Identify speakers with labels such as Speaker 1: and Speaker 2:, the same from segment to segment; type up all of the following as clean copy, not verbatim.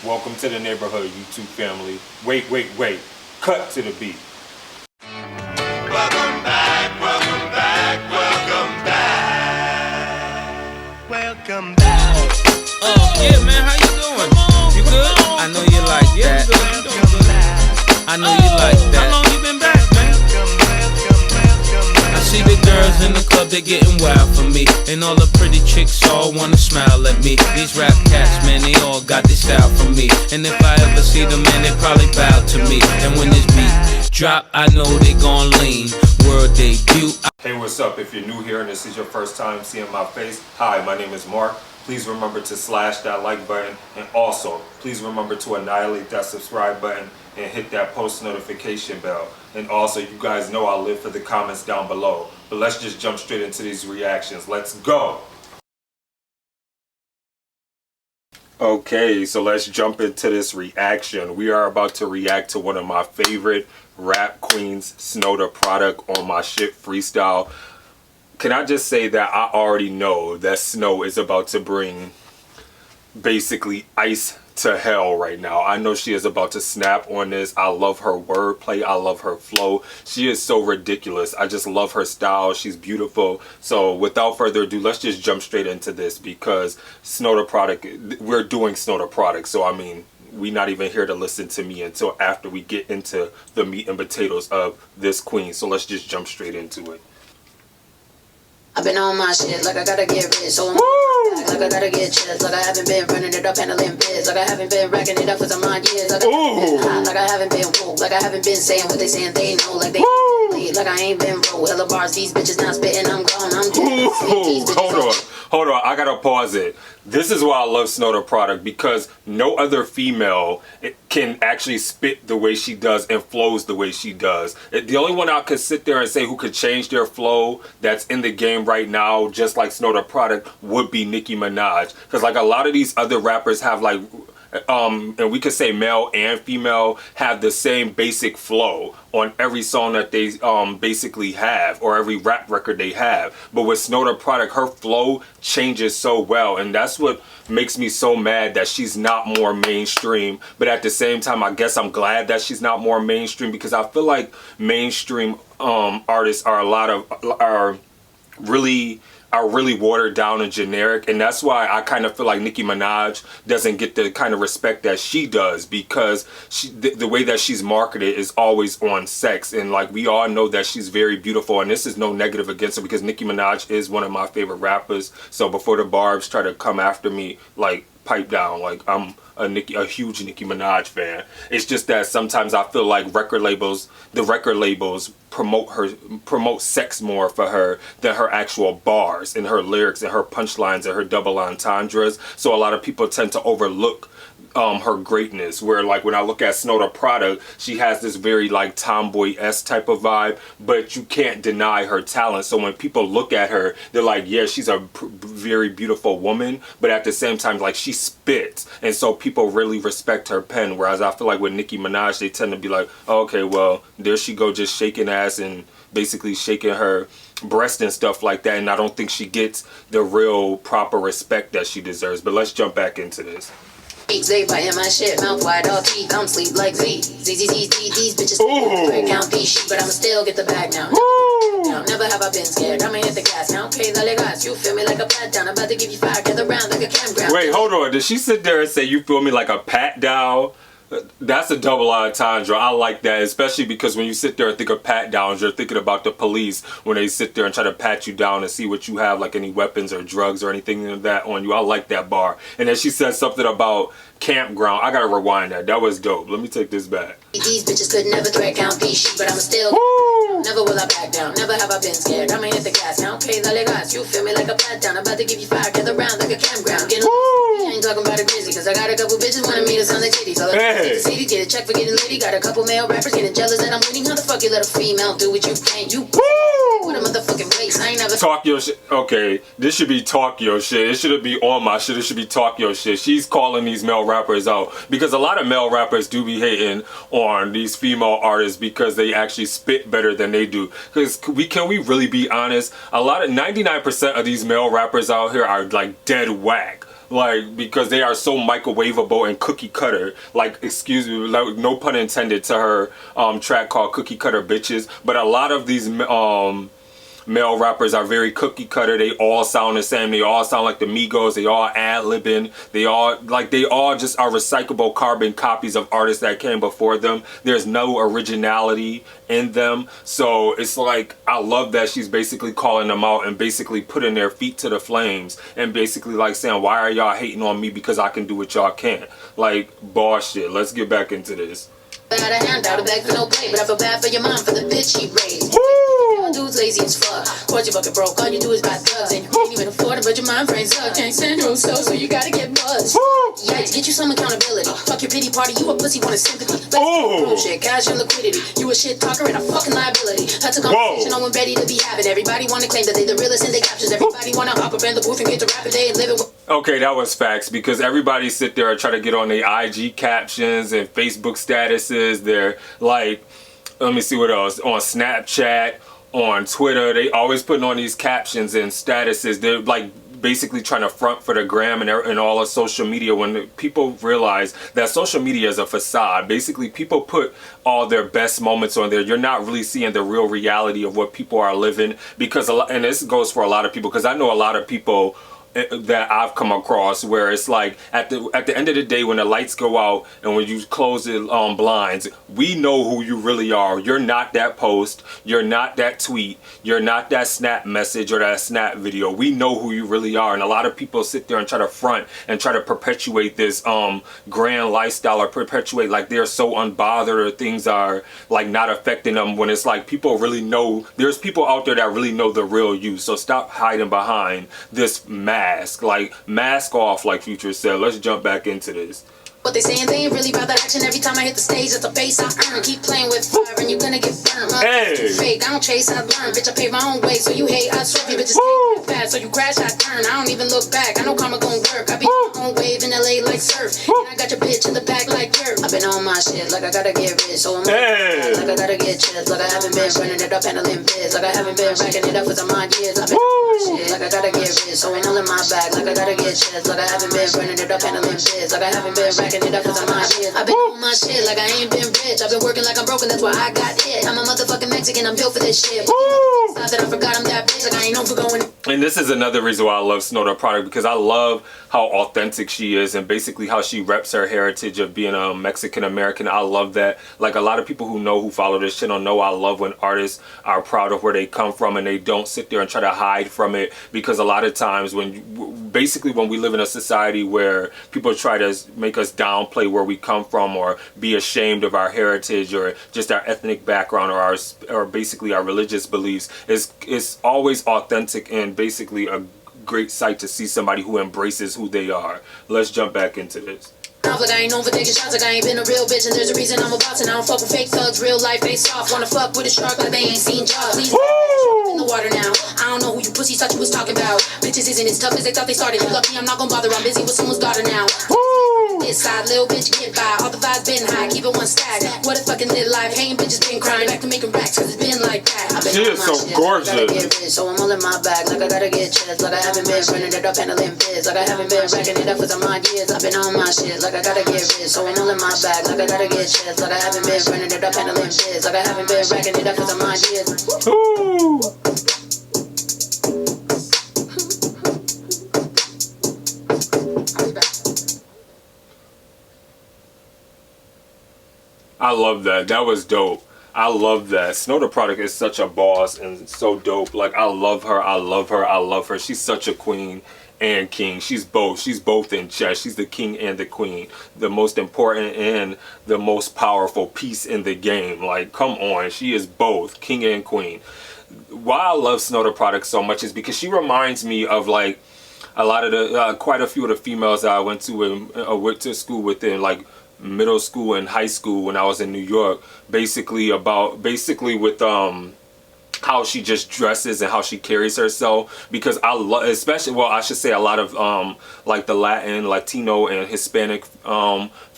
Speaker 1: Welcome to the neighborhood, YouTube family. Wait. Cut to the beat.
Speaker 2: Welcome back, welcome back, welcome back. Welcome back.
Speaker 3: Yeah, man, how you doing? You good? I know you like that. I know you like that. How long you been back, man? I see the girls in the club, they getting wild for me. And all the pretty chicks all wanna smile at me. These rap cats, man, they all got this style from me. And if I ever see them, man, they probably bow to me. And when this beat drop, I know they gon' lean. World debut.
Speaker 1: Hey, what's up? If you're new here and this is your first time seeing my face, hi, my name is Mark. Please remember to slash that like button, and also please remember to annihilate that subscribe button and hit that post notification bell. And also, you guys know I live for the comments down below. But let's just jump straight into these reactions. Let's go! Okay, so let's jump into this reaction. We are about to react to one of my favorite rap queens, Snow Tha Product, on My Shit Freestyle. Can I just say that I already know that Snow is about to bring basically ice to hell right now. I know she is about to snap on this. I love her wordplay. I love her flow. She is so ridiculous. I just love her style. She's beautiful. So without further ado, let's just jump straight into this because Snow Tha Product, we're doing Snow Tha Product. So I mean, we're not even here to listen to me until after we get into the meat and potatoes of this queen. So let's just jump straight into it.
Speaker 4: I've been on my shit like I gotta get rich, so I'm like I gotta get chips, like I haven't been running it up handling biz, like I haven't been racking it up for some odd years, like I haven't been hot, like I haven't been woke, like I haven't been saying what they saying they know, like they lead, like I ain't been broke. Hella bars, these bitches not spitting, I'm gone, I'm dead.
Speaker 1: Hold on, I gotta pause it. This is why I love Snow Tha Product, because no other female can actually spit the way she does and flows the way she does. The only one I could sit there and say who could change their flow that's in the game right now, just like Snow Tha Product, would be Nicki Minaj. Because like a lot of these other rappers have like, and we could say male and female, have the same basic flow on every song that they basically have, or every rap record they have. But with Snow Tha Product, her flow changes so well, and that's what makes me so mad that she's not more mainstream. But at the same time, I guess I'm glad that she's not more mainstream, because I feel like mainstream artists are really watered down and generic, and that's why I kind of feel like Nicki Minaj doesn't get the kind of respect that she does, because the way that she's marketed is always on sex, and like we all know that she's very beautiful, and this is no negative against her because Nicki Minaj is one of my favorite rappers. So before the barbs try to come after me, like, pipe down, like I'm a huge Nicki Minaj fan. It's just that sometimes I feel like the record labels promote sex more for her than her actual bars and her lyrics and her punchlines and her double entendres. So a lot of people tend to overlook her greatness, where like when I look at Snow Tha Product, she has this very like tomboy-esque type of vibe, but you can't deny her talent. So when people look at her, they're like, yeah, she's a very beautiful woman, but at the same time, like, she spits, and so people really respect her pen. Whereas I feel like with Nicki Minaj, they tend to be like, oh, okay, well, there she go, just shaking ass and basically shaking her breast and stuff like that, and I don't think she gets the real proper respect that she deserves. But let's jump back into this.
Speaker 4: They biting my shit, mouth wide, all teeth, I'm sleep like Z. These bitches break count these shit, but I'ma still get the bag now. Never have I been scared, I'ma hit the gas now. Okay, dale gas, you feel me like a pat down. I'm about to give you fire, gather round like a campground.
Speaker 1: Wait, hold on, did she sit there and say you feel me like a pat down? That's a double entendre. I like that, especially because when you sit there and think of pat downs, you're thinking about the police when they sit there and try to pat you down and see what you have, like any weapons or drugs or anything like that on you. I like that bar. And then she said something about campground. I gotta rewind that. That was dope. Let me take this back.
Speaker 4: These bitches could never threat count these shit, but I'ma still never will I back down. Never have I been scared, I'ma hit the gas now. Okay, dale gas, you feel me like a pat down. I'm about to give you fire, gather round like a campground. I ain't talking about a grizzly, cause I got a couple bitches wanting me to sound like titties. So city, get a check for getting litty. Got a couple male rappers getting jealous that I'm winning. How the fuck you let a female do what you can't? You with a motherfucking race. I ain't never
Speaker 1: talk your shit. Okay, this should be talk your shit. It shouldn't be on my shit. It should be talk your shit. She's calling these male rappers out, because a lot of male rappers do be hating on these female artists because they actually spit better than they do. Because can we really be honest? A lot of 99% of these male rappers out here are like dead whack. like, because they are so microwavable and cookie cutter. Like, excuse me, like, no pun intended to her track called Cookie Cutter Bitches, but a lot of these male rappers are very cookie cutter. They all sound the same. They all sound like the Migos. They all ad-libbing. They all just are recyclable carbon copies of artists that came before them. There's no originality in them. So it's like, I love that she's basically calling them out and basically putting their feet to the flames and basically like saying, why are y'all hating on me because I can do what y'all can't? Like, bullshit. Let's get back into this.
Speaker 4: Got a hand out, a bag for no pay, but I feel bad for your mom for the bitch he raised. Dude's lazy as fuck. Course you fucking broke, all you do is buy drugs, and you can't even afford it, but your mind frames up. Can't stand your own self, so you gotta get buzzed. Yikes, get you some accountability. Fuck your pity party, you a pussy, want a sympathy. Bullshit, cash and liquidity. You a shit talker and a fucking liability. That's a conversation on when ready to be having. Everybody wanna claim that they the realest in their captions. Everybody wanna hop up in the booth and get the rap they ain't living with.
Speaker 1: Okay, that was facts, because everybody sit there and try to get on their IG captions and Facebook statuses. They're like, let me see what else, on Snapchat, on Twitter, they always putting on these captions and statuses. They're like basically trying to front for the gram and all of social media, when people realize that social media is a facade. Basically, people put all their best moments on there. You're not really seeing the real reality of what people are living, because and this goes for a lot of people, because I know a lot of people that I've come across where it's like at the end of the day, when the lights go out and when you close the blinds, we know who you really are. You're not that post, you're not that tweet, you're not that snap message or that snap video. We know who you really are, and a lot of people sit there and try to front and try to perpetuate this grand lifestyle, or perpetuate like they're so unbothered or things are like not affecting them, when it's like people really know, there's people out there that really know the real you. So stop hiding behind this mask. Like, mask off, like Future said. Let's jump back into this.
Speaker 4: What they saying, they ain't really about that action. Every time I hit the stage, it's a face I earn. Keep playing with fire and you're gonna get burned.
Speaker 1: Hey.
Speaker 4: Fake, I don't chase, I learn. Bitch, I pay my own way, so you hate, I swerve. You bitches stay fast, so you crash, I turn. I don't even look back, I know karma gon' work. I be on my own wave in LA like surf, and I got your bitch in the back like dirt. I've been on my shit, like I gotta get rich, so I'm like I gotta get chips, like I haven't been running it up handling biz, like I haven't been racking it up for some odd years. I've been on my shit, like I gotta get rich, so I'm all in my bag, like I gotta get chips, like I haven't been running it up handling biz, like I haven't been racking it up for some odd years. I've been on my shit like I ain't been rich. I've been working like I'm broken, that's why I got hit. I'm a motherfucking Mexican, I'm built for this shit. Stop that, I forgot I'm that bitch, like I ain't known for going.
Speaker 1: And this is another reason why I love Snow Tha Product, because I love how authentic she is and basically how she reps her heritage of being a Mexican American. I love that. Like, a lot of people who follow this channel know I love when artists are proud of where they come from and they don't sit there and try to hide from it, because a lot of times when we live in a society where people try to make us downplay where we come from or be ashamed of our heritage or just our ethnic background or basically our religious beliefs, it's always authentic and basically a great sight to see somebody who embraces who they are. Let's jump back into this.
Speaker 4: Like I ain't known for taking shots, like I ain't been a real bitch, and there's a reason I'm a boss, and I don't fuck with fake thugs. Real life ain't soft, wanna fuck with a shark like they ain't seen jaws. Please in the water now. I don't know who you pussies thought you was talking about. Bitches isn't as tough as they thought they started. You lucky I'm not gonna bother, I'm busy with someone's daughter now. This side, little bitch get by. All the vibes been high, keep it one stack. What a fucking lit life, hating bitches been crying. Back to making racks, cause it's been like that. I've been
Speaker 1: She is so gorgeous.
Speaker 4: Gotta get rich, so I'm all in my bag, like I gotta get chips. Like I haven't been running it up handling biz, like I haven't been racking it up for some odd years. I've been on my shit, like I gotta get rich, so I'm all in my bag, like I gotta get chips. Like I haven't been running it up handling biz, like I haven't been racking it up for some odd years.
Speaker 1: I love that. That was dope. I love that. Snow Tha Product is such a boss and so dope. Like, I love her. I love her. I love her. She's such a queen and king. She's both. She's both in chess. She's the king and the queen. The most important and the most powerful piece in the game. Like, come on. She is both king and queen. Why I love Snow Tha Product so much is because she reminds me of like a lot of the quite a few of the females that I went to school with in like middle school and high school when I was in New York, basically with how she just dresses and how she carries herself, because I love, especially, well, I should say a lot of like the Latin, Latino and Hispanic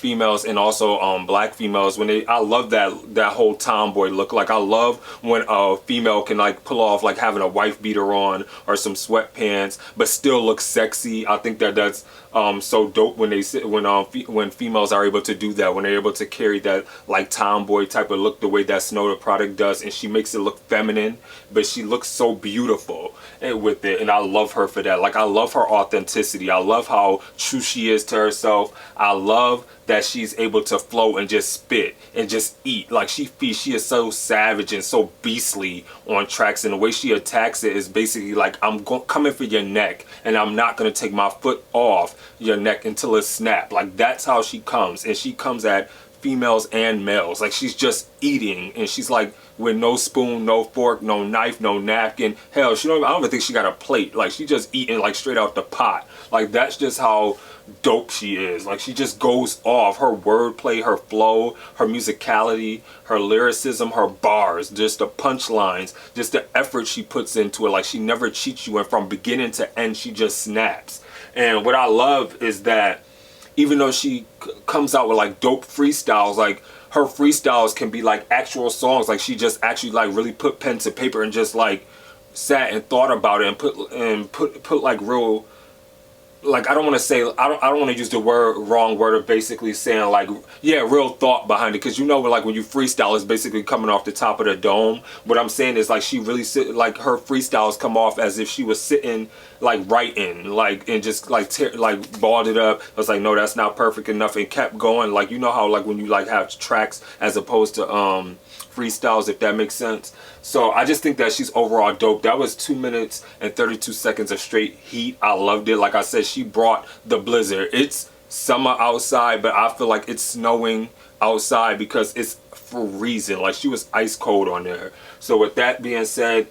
Speaker 1: females and also black females when I love that whole tomboy look. Like I love when a female can like pull off like having a wife beater on or some sweatpants but still look sexy. I think that's so dope when when females are able to do that, when they're able to carry that like tomboy type of look the way that Snow Tha Product does, and she makes it look feminine but she looks so beautiful with it, and I love her for that. Like I love her authenticity. I love how true she is to herself. I love that she's able to flow and just spit and just eat. Like she is so savage and so beastly on tracks, and the way she attacks it is basically like, I'm coming for your neck and I'm not going to take my foot off your neck until it snaps. Like that's how she comes, and she comes at females and males. Like she's just eating, and she's like with no spoon, no fork, no knife, no napkin. Hell, I don't even think she got a plate. Like she just eating like straight out the pot. Like that's just how dope she is. Like she just goes off. Her wordplay, her flow, her musicality, her lyricism, her bars, just the punchlines, just the effort she puts into it. Like she never cheats you, and from beginning to end she just snaps. And what I love is that even though she comes out with like dope freestyles, like her freestyles can be like actual songs. Like she just actually like really put pen to paper and just like sat and thought about it and put like real, like I don't want to say, I don't want to use the wrong word of basically saying like, yeah, real thought behind it, because like when you freestyle it's basically coming off the top of the dome. What I'm saying is like she really like her freestyles come off as if she was sitting like writing, like, and just like balled it up. I was like, no, that's not perfect enough, and kept going. Like, you know how like when you like have tracks as opposed to freestyles, if that makes sense. So I just think that she's overall dope. That was 2 minutes and 32 seconds of straight heat. I loved it. Like I said, she brought the blizzard. It's summer outside, but I feel like it's snowing outside because it's freezing. Like she was ice cold on there. So with that being said,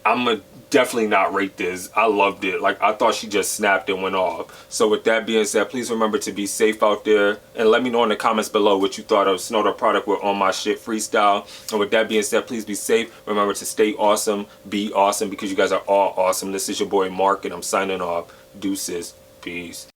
Speaker 1: I'm gonna definitely not rate this. I loved it. Like I thought she just snapped and went off. So with that being said, please remember to be safe out there, and let me know in the comments below what you thought of Snow Tha Product with On My Shit Freestyle. And with that being said, please be safe. Remember to stay awesome, be awesome, because you guys are all awesome. This is your boy Mark, and I'm signing off. Deuces. Peace.